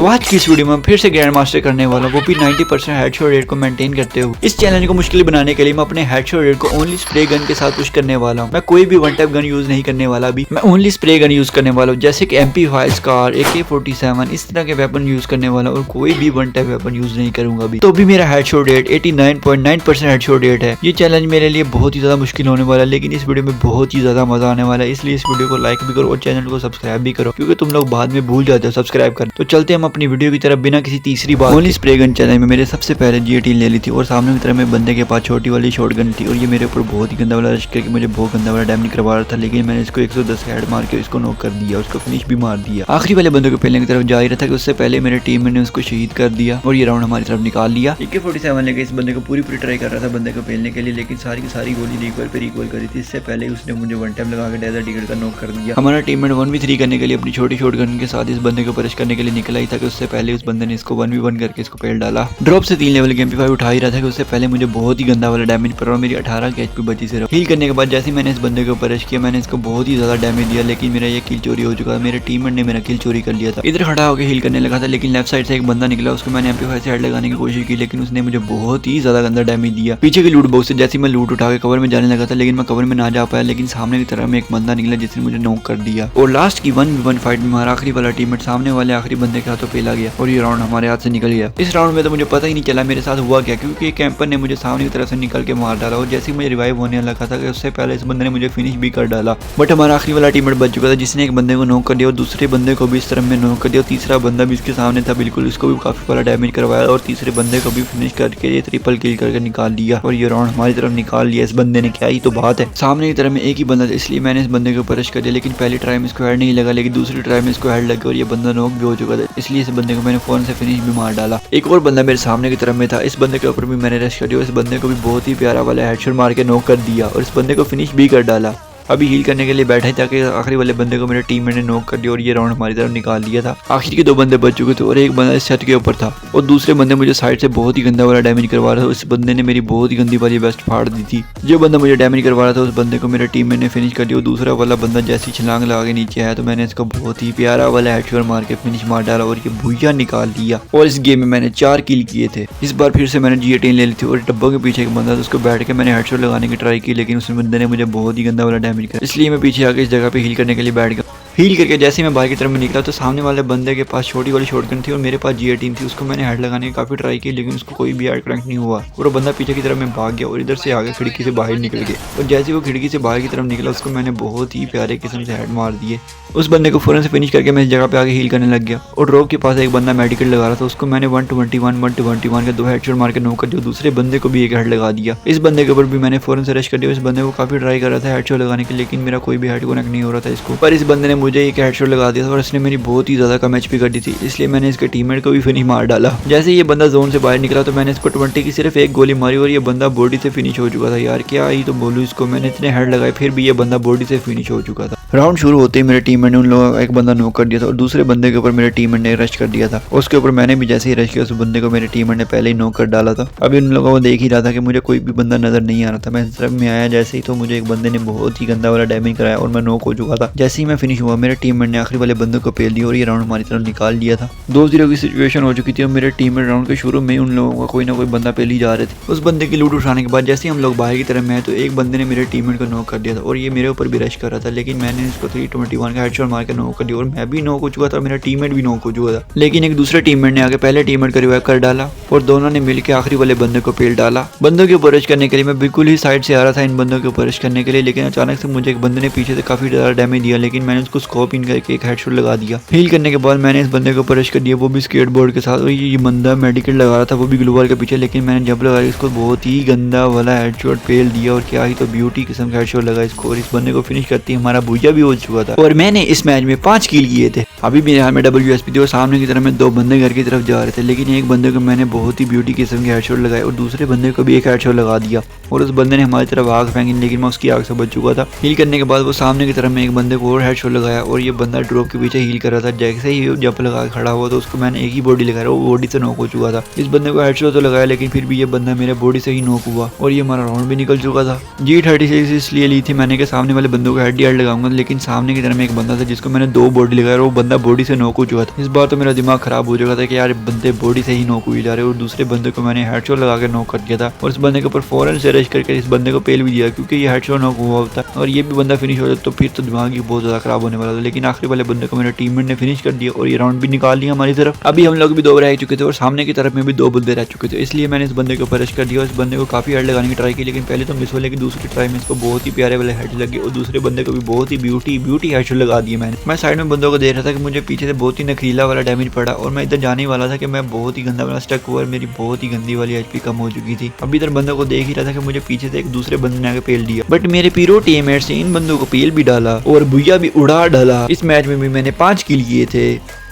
तो आज की इस वीडियो में फिर से ग्रैंड मास्टर करने वाला हूं, वो भी 90% हेडशॉट रेट को मेंटेन करते हुए। इस चैलेंज को मुश्किल बनाने के लिए मैं अपने हेडशॉट रेट को ओनली स्प्रे गन के साथ पुश करने वाला हूं। मैं कोई भी वन टाइप गन यूज नहीं करने वाला, अभी मैं ओनली स्प्रे गन यूज करने वाला हूं, जैसे कि MP5 स्कार, AK-47 इस तरह के वेपन यूज करने वाला हूं और कोई भी वन टाइप वेपन यूज नहीं करूंगा अभी। तो अभी मेरा हेडशॉट रेट 89.9% हेडशॉट रेट है। ये चैलेंज मेरे लिए बहुत ही ज्यादा मुश्किल होने वाला है, लेकिन इस वीडियो में बहुत ही ज्यादा मजा आने वाला है, इसलिए इस वीडियो को लाइक भी करो और चैनल को सब्सक्राइब भी करो, क्योंकि तुम लोग बाद में भूल जाते हो सब्सक्राइब कर। तो चलते हम अपनी वीडियो की तरफ बिना किसी तीसरी बात। ओनली स्प्रे गन चैलेंज में मैंने सबसे पहले G18 ले ली थी और सामने की तरफ में बंदे के पास छोटी वाली शॉट गन थी और ये मेरे ऊपर बहुत ही गंदा वाला रश करके मुझे बहुत गंदा वाला डैमेज करवा रहा था, लेकिन मैंने इसको 110 हेड मार के इसको नॉक कर दिया, उसको फिनिश भी मार दिया। आखिरी वाले बंदे को पेलने की तरफ जा ही रहा था कि उससे पहले मेरे टीम ने उसको शहीद कर दिया और ये राउंड हमारी तरफ निकाल लिया। AK-47 लेके इस बंदे को पूरी ट्राई कर रहा था बंदे को पेलने के लिए, लेकिन सारी की सारी गोली रिकॉइल पे रिकॉइल करी थी। इससे पहले उसने मुझे वन टाइम लगा के डेजर्ट ईगल का नॉक कर दिया। हमारा टीममेट 1v3 करने के लिए अपनी छोटी शॉट गन के साथ इस बंदे को परेश करने के लिए निकला ही था कि उससे पहले उस बंदे ने इसको 1v1 करके इसको पेल डाला। ड्रॉप से 3 लेवल के MP5 उठा ही रहा था कि उससे पहले मुझे बहुत ही गंदा वाला डैमेज पड़ा और मेरी 18 की HP बची सिर्फ। हील करने के बाद जैसे मैंने इस बंदे को परेश किया, मैंने इसको बहुत ही ज्यादा डैमेज दिया, लेकिन मेरा ये किल चोरी हो चुका है। मेरे टीममेट ने मेरा किल चोरी कर लिया था। इधर खड़ा होकर हील करने लगा था, लेकिन लेफ्ट साइड से एक बंदा निकला, उसको मैंने MP5 से हेड लगाने की कोशिश की, लेकिन उसने मुझे बहुत ही ज्यादा गंदा डैमेज दिया। पीछे की लूट बॉक्स से जैसे मैं लूट उठा के कवर में जाने लगा था, लेकिन मैं कवर में ना जा पाया, लेकिन सामने की तरफ में एक बंदा निकला जिसने मुझे नॉक कर दिया और लास्ट की 1v1 फाइट में हमारा आखिरी वाला टीममेट सामने वाले आखिरी बंदे के हाथों पेला गया और ये राउंड हमारे हाथ से निकल गया। इस राउंड में तो मुझे पता ही नहीं चला मेरे साथ हुआ क्या, क्योंकि एक कैंपर ने मुझे सामने की तरफ से निकल के मार डाला और जैसे ही मुझे रिवाइव होने लगा था कि उससे पहले इस बंदे ने मुझे फिनिश भी कर डाला। बट हमारा आखिरी वाला टीममेट बच चुका था, जिसने एक बंदे को नॉक कर दिया और दूसरे बंदे को भी इस तरफ में नॉक कर दिया और तीसरा बंदा भी इसके सामने था बिल्कुल, उसको भी काफी वाला डैमेज करवाया और तीसरे बंदे को भी फिनिश करके ये ट्रिपल किल करके निकाल दिया और ये राउंड हमारी तरफ निकाल लिया इस बंदे ने। क्या ही तो बात है, सामने की तरफ में एक ही बंदा था, इसलिए मैंने इस बंदे को परश कर दिया, लेकिन पहली ट्राई में इसको हेड नहीं लगा, लेकिन दूसरी ट्राई में इसको हेड लगा और ये बंदा नॉक भी हो चुका था, इसलिए इस बंदे को मैंने फोन से फिनिश भी मार डाला। एक और बंदा मेरे सामने की तरफ में था, इस बंदे के ऊपर भी मैंने रश कर दिया, इस बंदे को भी बहुत ही प्यारा वाला हेडशॉट मार के नॉक कर दिया और इस बंदे को फिनिश भी कर डाला। अभी हील करने के लिए बैठा ही था कि आखिरी वाले बंदे को मेरे टीममेट ने नॉक कर दिया और ये राउंड हमारी तरफ निकाल दिया था। आखिर के 2 बंदे बच चुके थे और एक बंदा इस छत के ऊपर था और दूसरे बंदे मुझे साइड से बहुत ही गंदा वाला डैमेज करवा रहा था। उस बंदे ने मेरी बहुत ही गंदी वाली वेस्ट फाड़ दी थी। जो बंदा मुझे डैमेज करवा रहा था उस बंदे को मेरे टीममेट ने फिनिश कर दिया और दूसरा वाला बंदा जैसी छलांग लगा के नीचे आया तो मैंने इसको बहुत ही प्यारा वाला हेडशॉट मार के फिनिश मार डाला और ये भूया निकाल दिया और इस गेम में मैंने 4 किल किए थे। इस बार फिर से मैंने G18 ले ली थी और डब्बों के पीछे एक बंदा था, उसको बैठ के मैंने हेडशॉट लगाने की ट्राई की, लेकिन उस बंदे ने मुझे बहुत ही गंदा वाला डैमेज किया, इसलिए मैं पीछे आके इस जगह पे हील करने के लिए बैठ गया। हील करके जैसे ही मैं बाहर की तरफ में निकला तो सामने वाले बंदे के पास छोटी वाली शॉटगन थी और मेरे पास G18 थी, उसको मैंने हेड लगाने की काफी ट्राई की, लेकिन उसको कोई भी हेड क्रैक नहीं हुआ और वो बंदा पीछे की तरफ में भाग गया और इधर से आगे खिड़की से बाहर निकल गया और जैसे वो खिड़की से बाहर की तरफ निकला उसको मैंने बहुत ही प्यारे किस्म से हेड मार दिए। उस बंदे को फौरन से फिनिश करके मैं इस जगह पे आगे हील करने लग गया और ड्रॉप के पास एक बंदा मेडिकल लगा रहा था, उसको मैंने 121 के 2 हेडशॉट मार के नॉक कर दिया, दूसरे बंदे को भी एक हेड लगा दिया। इस बंदे के ऊपर भी मैंने फौरन से रश कर दिया। इस बंदे को काफी ट्राई कर रहा था हेडशॉट लगाने के, लेकिन मेरा कोई भी हेड कनेक्ट नहीं हो रहा था इसको, पर इस बंदे ने मुझे एक हेडशॉट लगा दिया था और इसने मेरी बहुत ही ज्यादा कम HP कर दी थी, इसलिए मैंने इसके टीममेट को भी फिनिश मार डाला। जैसे ये बंदा जोन से बाहर निकला तो मैंने इसको 20 की सिर्फ एक गोली मारी और ये बंदा बॉडी से फिनिश हो चुका था। यार क्या ही तो बोलूं इसको, मैंने इतने हेड लगाए फिर भी ये बंदा बॉडी से फिनिश हो चुका था। राउंड शुरू होते ही मेरे टीममेट ने उन लोगों एक बंदा नॉक कर दिया था और दूसरे बंदे के ऊपर मेरे टीममेट ने रश कर दिया था। उसके ऊपर मैंने भी जैसे ही रश किया उस बंदे को मेरे टीममेट ने पहले ही नॉक कर डाला था। अभी उन लोगों को देख ही रहा था कि मुझे कोई भी बंदा नजर नहीं आ रहा था। मैं इस तरफ में आया जैसे ही तो मुझे एक बंदे ने बहुत ही गंदा वाला डैमेज कराया और मैं नॉक हो चुका था। जैसे ही मैं फिनिश हुआ मेरे टीममेट ने आखिरी वाले बंदे को पेल दिया और ये राउंड हमारी तरफ निकाल लिया था। 2-0 की सिचुएशन हो चुकी थी और मेरे टीममेट राउंड के शुरू में उन लोगों का कोई ना कोई बंदा पेल ही जा रहे थे। उस बंदे की लूट उठाने के बाद जैसे हम लोग बाहर की तरफ में आए तो एक बंदे ने मेरे टीममेट को नॉक कर दिया था और ये मेरे ऊपर भी रश कर रहा था, लेकिन मैंने इसको 321 का हेडशॉट मार के नॉक कर दिया और मैं भी नॉक हो चुका था, मेरा टीममेट भी नॉक हो चुका था, लेकिन एक दूसरे टीममेट ने आगे पहले टीममेट का रिवाइव कर डाला और दोनों ने मिलकर आखिरी वाले बंदे को पेल डाला। बंदों के ऊपर रश करने के लिए मैं बिल्कुल ही साइड से आ रहा था इन बंदों के ऊपर रश करने के लिए, लेकिन अचानक से मुझे एक बंदे ने पीछे से काफी ज्यादा डैमेज दिया, लेकिन मैंने उसको स्कोप इन करके एक हेडशॉट लगा दिया। हील करने के बाद मैंने इस बंदे के ऊपर रश कर दिया, वो भी स्केटबोर्ड के साथ, और ये बंदा मेडिकल लगा रहा था वो भी ग्लूवाल के पीछे, लेकिन मैंने जब लगाया इसको बहुत ही गंदा वाला हेडशॉट पेल दिया और क्या ही तो ब्यूटी किस्म का हेडशॉट लगा इसको और इस बंदे को फिनिश करती हमारा भूया भी हो चुका था और मैंने इस मैच में 5 किल किए थे। अभी मेरे हाथ में WSP थी और सामने की तरफ में 2 बंदे घर की तरफ जा रहे थे, लेकिन एक बंदे को मैंने बहुत ही ब्यूटी किस्म के हेडशॉट लगाए और दूसरे बंदे को भी एक हेडशॉट लगा दिया और उस बंदे ने हमारी तरफ आग फेंकी, लेकिन मैं उसकी आग से बच चुका था। हील करने के बाद वो सामने की तरफ में एक बंदे को और हेडशॉट लगाया लगाया और ये बंदा ड्रॉप के पीछे हील कर रहा था। जैसे ही जंप लगा के खड़ा हुआ तो उसको मैंने एक ही बॉडी लगाया, वो बॉडी से नॉक हो चुका था। इस बंदे को हेडशॉट तो लगाया लेकिन फिर भी ये बंदा मेरे बॉडी से ही नॉक हुआ और ये हमारा राउंड भी निकल चुका था। G36 इसलिए ली थी मैंने कि सामने वाले बंदों को हेड लगाऊंगा, लेकिन सामने की तरफ में एक बंदा था जिसको मैंने 2 बॉडी लगाया और वो बंदा बॉडी से नॉक हो चुका था। इस बार तो मेरा दिमाग खराब हो चुका था कि यार बंदे बॉडी से ही नॉक हुए जा रहे और दूसरे बंदे को मैंने हेडशॉट लगा के नॉक कर दिया था और इस बंदे के ऊपर फौरन से रश करके इस बंदे को पेल भी दिया क्योंकि ये हेडशॉट नॉक हुआ होता और ये भी बंदा फिनिश हो जाता तो फिर तो दिमाग ही बहुत ज्यादा खराब होने वाला था। लेकिन आखिरी वाले बंदे को मेरे टीममेट ने फिनिश कर दिया और ये राउंड भी निकाल लिया हमारी तरफ। अभी हम लोग भी 2 रह चुके थे और सामने की तरफ में भी 2 बंदे रह चुके थे, इसलिए मैंने इस बंदे के ऊपर रश कर दिया और इस बंदे को काफी हेड लगाने की ट्राई की लेकिन पहले तो मिस हो, लेकिन दूसरी ट्राई में इसको बहुत ही प्यारे वाले हेड लगे और दूसरे बंदे को भी बहुत ही ब्यूटी हेडशॉट लगा दिए मैंने। मैं साइड में बंदों को देख रहा था कि मुझे पीछे से बहुत ही नखरीला वाला डैमेज पड़ा और मैं इधर जाने वाला था कि मैं बहुत ही गंदा वाला स्टक हुआ और मेरी बहुत ही गंदी वाली एचपी कम हो चुकी थी। अभी इधर बंदों को देख ही रहा था कि मुझे पीछे से एक दूसरे बंदे ने आके पेल दिया, बट मेरे पीरो टीममेट्स ने इन बंदों को पेल भी डाला और भुइया भी उड़ा डाला। इस मैच में भी मैंने 5 किल किए थे।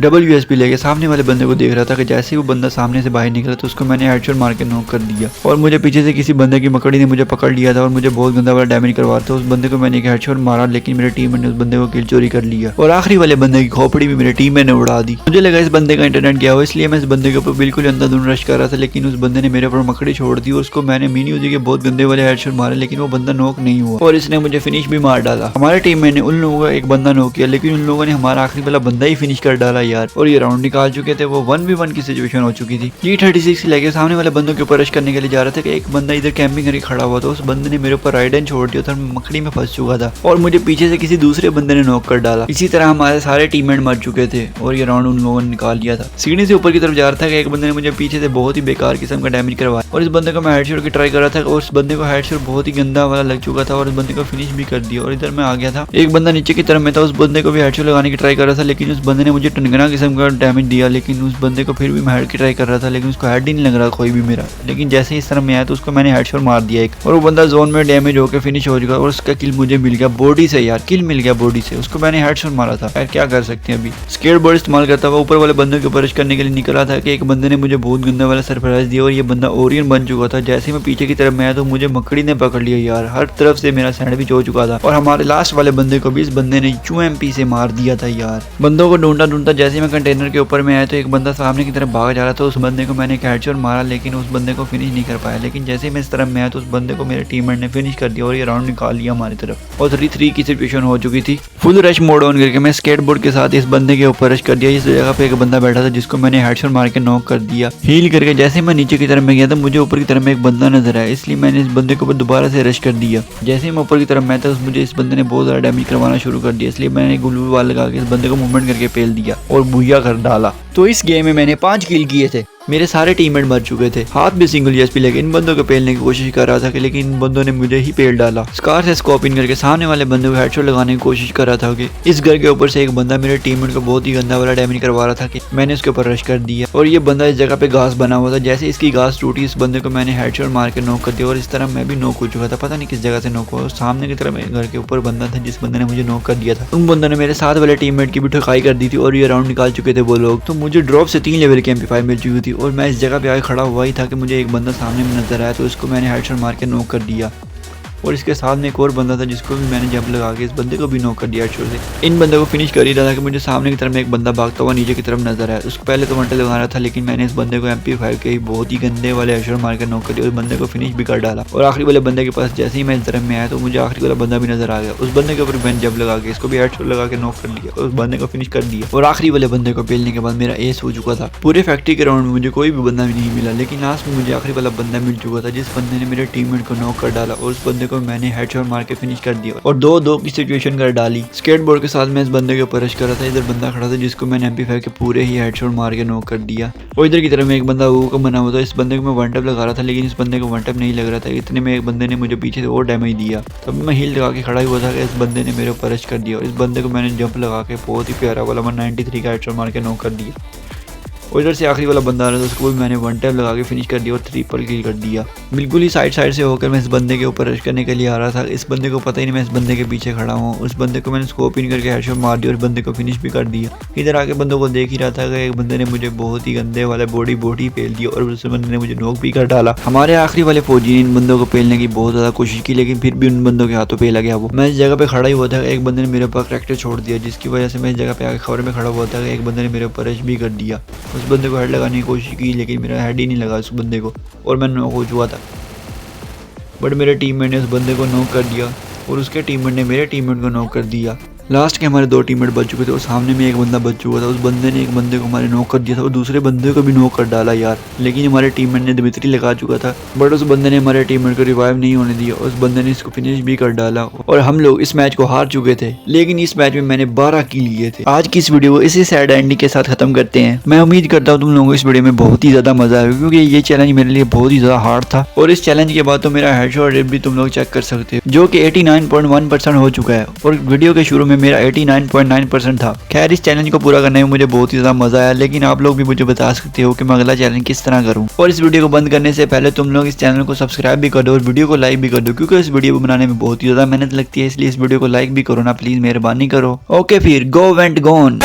WSP लेके सामने वाले बंदे को देख रहा था कि जैसे ही वो बंदा सामने से बाहर निकला तो उसको मैंने हेडशॉट मार के नॉक कर दिया और मुझे पीछे से किसी बंदे की मकड़ी ने मुझे पकड़ लिया था और मुझे बहुत गंदा वाला डैमेज करवा था। उस बंदे को मैंने एक हेडशॉट मारा लेकिन मेरे टीममेट ने उस बंदे को किल चोरी कर लिया और आखिरी वाले बंदे की खोपड़ी भी मेरे टीममेट ने उड़ा दी। मुझे लगा इस बंदे का इंटरनेट गया हो, इसलिए मैं इस बंदे के ऊपर बिल्कुल अंधाधुंध रश कर रहा था, लेकिन उस बंदे ने मेरे ऊपर मकड़ी छोड़ दी और उसको मैंने मिनी यूजी के बहुत गंदे वाले हेडशॉट मारे लेकिन वो बंदा नॉक नहीं हुआ और इसने मुझे फिनिश भी मार डाला। हमारे टीममेट ने उन लोगों का एक बंदा नॉक किया लेकिन उन लोगों ने हमारा आखिरी वाला बंदा ही फिनिश कर डाला यार और ये राउंड निकाल चुके थे। वो 1v1 की सिचुएशन हो चुकी थी। G36 लेके सामने वाले बंदों के ऊपर रश करने के लिए जा रहा था कि एक बंदा इधर कैंपिंग करके खड़ा हुआ था। उस बंदे ने मेरे ऊपर राइडन छोड़ दिया था, मकड़ी में फंस चुका था और मुझे पीछे से किसी दूसरे बंदे ने नॉक कर डाला। इसी तरह हमारे सारे टीममेट मर चुके थे और ये राउंड उन लोगों ने निकाल लिया था। सीढ़ी से ऊपर की तरफ जा रहा था कि एक बंदे ने मुझे पीछे से बहुत ही बेकार किस्म का डैमेज करवाया और इस बंदे को मैं हेडशॉट की ट्राई कर रहा था और उस बंदे को हेडशॉट बहुत ही गंदा वाला लग चुका था और उस बंदे को फिनिश भी कर दिया और इधर मैं आ गया था। एक बंदा नीचे की तरफ में था, उस बंदे को भी हेडशॉट लगाने की ट्राई कर रहा था लेकिन उस बंदे ने मुझे टनगना किस्म का डैमेज दिया, लेकिन उस बंदे को फिर भी मैं हेड की ट्राई कर रहा था लेकिन उसको हेड ही नहीं लग रहा कोई भी मेरा। लेकिन जैसे ही इस तरफ में आया तो उसको मैंने हेडशॉट मार दिया एक और वो बंदा जोन में डैमेज होकर फिनिश हो चुका और उसका किल मुझे मिल गया बॉडी से यार, किल मिल गया बॉडी से, उसको मैंने हेडशॉट मारा था। यार क्या कर सकते हैं, अभी स्केटबोर्ड इस्तेमाल करता हुआ ऊपर वाले बंदे के ऊपर रश करने के लिए निकला था कि एक बंदे ने मुझे बहुत गंदा वाला सरप्राइज दिया और ये बंदा ओरियन बन चुका था। जैसे मैं पीछे की तरफ में आया तो मुझे मकड़ी ने पकड़ लिया यार, हर तरफ से मेरा सैंडविच हो चुका था और हमारे लास्ट वाले बंदे को भी इस बंदे ने UMP से मार दिया था यार। बंदों को ढूंढता जैसे मैं कंटेनर के ऊपर में आया तो एक बंदा सामने की तरफ भाग जा रहा था, उस बंदे को मैंने हेडशॉट मारा लेकिन उस बंदे को फिनिश नहीं कर पाया। लेकिन जैसे ही मैं इस तरफ में आया तो उस बंदे को मेरे टीममेट ने फिनिश कर दिया और ये राउंड निकाल लिया हमारी तरफ और 3-3 की सिचुएशन हो चुकी थी। फुल रश मोड ऑन करके मैं स्केटबोर्ड के साथ इस बंदे के ऊपर रश कर दिया। इस जगह पे एक बंदा बैठा था जिसको मैंने हेडशॉट मार के नॉक कर दिया हील करके। जैसे मैं नीचे की तरफ में गया था मुझे ऊपर की तरफ में एक बंदा नजर आया, इसलिए मैंने इस बंदे के ऊपर दोबारा से रश कर दिया। जैसे ही मैं ऊपर की तरफ में था मुझे इस बंदे ने बहुत ज्यादा डैमेज करवाना शुरू कर दिया, इसलिए मैंने ग्लू वाल लगा के इस बंदे को मूवमेंट करके पेल दिया और भुइया कर डाला। तो इस गेम में मैंने 5 किल किए थे, मेरे सारे टीममेट मर चुके थे। हाथ भी सिंगल USP लेके इन बंदों को पेलने की कोशिश कर रहा था कि लेकिन इन बंदों ने मुझे ही पेल डाला। स्कार से स्कोप इन करके सामने वाले बंदे को हेडशॉट लगाने की कोशिश कर रहा था कि इस घर के ऊपर से एक बंदा मेरे टीममेट को बहुत ही गंदा वाला डैमेज करवा रहा था कि मैंने उसके ऊपर रश कर दिया और ये बंदा इस जगह पे घास बना हुआ था। जैसे इसकी घास टूटी इस बंदे को मैंने हेडशॉट मार के नॉक कर दिया और इस तरह मैं भी नॉक हो चुका था, पता नहीं किस जगह से नॉक हुआ। सामने की तरफ घर के ऊपर बंदा था जिस बंदे ने मुझे नॉक कर दिया था, उन बंदों ने मेरे साथ वाले टीममेट की भी ठुकाई कर दी थी और ये राउंड निकाल चुके थे वो लोग। तो मुझे ड्रॉप से 3 लेवल की MP5 मिल चुकी थी और मैं इस जगह पे खड़ा हुआ ही था कि मुझे एक बंदा सामने में नजर आया तो इसको मैंने हेडशॉट मार के नॉक कर दिया और इसके साथ में एक और बंदा था जिसको भी मैंने जंप लगा के इस बंदे को भी नॉक कर दिया हेडशॉट से। इन बंदों को फिनिश कर ही रहा था कि मुझे सामने की तरफ में एक बंदा भागता हुआ नीचे की तरफ नजर आया। उसको पहले तो वंटे लगा रहा था लेकिन मैंने इस बंदे को MP5 के बहुत ही गंदे वाले हेडशॉट मार के नॉक कर दिया, उस बंदे को फिनिश भी कर डाला और आखिरी वाले बंदे के पास जैसे ही मैं इस तरफ में आया तो मुझे आखिरी वाला बंदा भी नजर आ गया। उस बंदे के ऊपर मैंने जंप लगा के इसको भी हेडशॉट लगा के नॉक कर दिया और उस बंदे को फिनिश कर दिया और आखिरी वाले बंदे को पेलने के बाद मेरा एस हो चुका था। पूरे फैक्ट्री के राउंड में मुझे कोई भी बंदा भी नहीं मिला लेकिन लास्ट में मुझे आखिरी वाला बंदा मिल चुका था जिस बंदे ने मेरे टीममेट को नॉक कर डाला और उस बंदे को मैंने हेडशॉट मार के फिनिश कर दिया और 2-2 की सिचुएशन कर डाली। स्केटबोर्ड के साथ मैं इस बंदे के ऊपर रश कर रहा था, इधर बंदा खड़ा था जिसको मैंने MP5 के पूरे ही हेडशॉट मार के नॉक कर दिया और इधर की तरफ में एक बंदा वो का बना हुआ था। इस बंदे को मैं वन टैप लगा रहा था लेकिन इस बंदे को वन टैप नहीं लग रहा था। इतने में एक बंदे ने मुझे पीछे से और डैमेज दिया, तब मैं हील लगा के खड़ा हुआ था कि इस बंदे ने मेरे ऊपर रश कर दिया और इस बंदे को मैंने जंप लगा के बहुत ही प्यारा वाला 193 का हेडशॉट मार के नॉक कर दिया और इधर से आखिरी वाला बंदा आ रहा था, उसको भी मैंने वन टैप लगा के फिनिश कर दिया और ट्रिपल किल कर दिया। बिल्कुल ही साइड से होकर मैं इस बंदे के ऊपर रश करने के लिए आ रहा था। इस बंदे को पता ही नहीं मैं इस बंदे के पीछे खड़ा हूँ। उस बंदे को मैंने स्कोप इन करके हेडशॉट मार दिया और बंदे को फिनिश भी कर दिया। इधर आके बंदों को देख ही रहा था कि एक बंदे ने मुझे बहुत ही गंदे वाले बॉडी फेल दिया और उस बंदे ने मुझे नॉक भी कर डाला। हमारे आखिरी वाले फौजी ने इन बंदों को पेलने की बहुत ज्यादा कोशिश की, लेकिन फिर भी उन बंदों के हाथों पेला गया। वो मैं इस जगह पे खड़ा ही हुआ था, एक बंदे ने मेरे ऊपर करैक्टर छोड़ दिया, जिसकी वजह से मैं इस जगह पे आके खबर में खड़ा हुआ था कि एक बंदे ने मेरे ऊपर रश भी कर दिया। उस बंदे को हेड लगाने की कोशिश की, लेकिन मेरा हेड ही नहीं लगा उस बंदे को और मैं नॉक हो चुका था। बट मेरे टीममेट ने उस बंदे को नॉक कर दिया और उसके टीममेट ने मेरे टीममेट को नॉक कर दिया। लास्ट के हमारे 2 टीममेट बच चुके थे और सामने में एक बंदा बच चुका था। उस बंदे ने एक बंदे को हमारे नॉक कर दिया था और दूसरे बंदे को भी नॉक कर डाला यार, लेकिन हमारे टीममेट ने दिमित्री लगा चुका था। बट उस बंदे ने हमारे टीममेट को रिवाइव नहीं होने दिया, उस बंदे ने इसको फिनिश भी कर डाला और हम लोग इस मैच को हार चुके थे। लेकिन इस मैच में मैंने 12 किल लिए थे। आज की इस वीडियो को इसी सैड एंडिंग के साथ खत्म करते हैं। मैं उम्मीद करता हूँ तुम लोगों को इस वीडियो में बहुत ही ज्यादा मजा आएगा, क्योंकि ये चैलेंज मेरे लिए बहुत ही ज्यादा हार्ड था और इस चैलेंज के बाद तो मेरा हेडशॉट रेट भी तुम लोग चेक कर सकते हो, जो कि 89.1% हो चुका है और वीडियो के शुरू में मेरा 89.9% था। खैर इस चैलेंज को पूरा करने में मुझे बहुत ही ज्यादा मजा आया, लेकिन आप लोग भी मुझे बता सकते हो कि मैं अगला चैलेंज किस तरह करूं। और इस वीडियो को बंद करने से पहले तुम लोग इस चैनल को सब्सक्राइब भी कर दो और वीडियो को लाइक भी कर दो, क्योंकि इस वीडियो को बनाने में बहुत ही ज्यादा मेहनत लगती है, इसलिए इस वीडियो को लाइक भी करो ना, प्लीज मेहरबानी करो। ओके फिर गो वेंट गोन।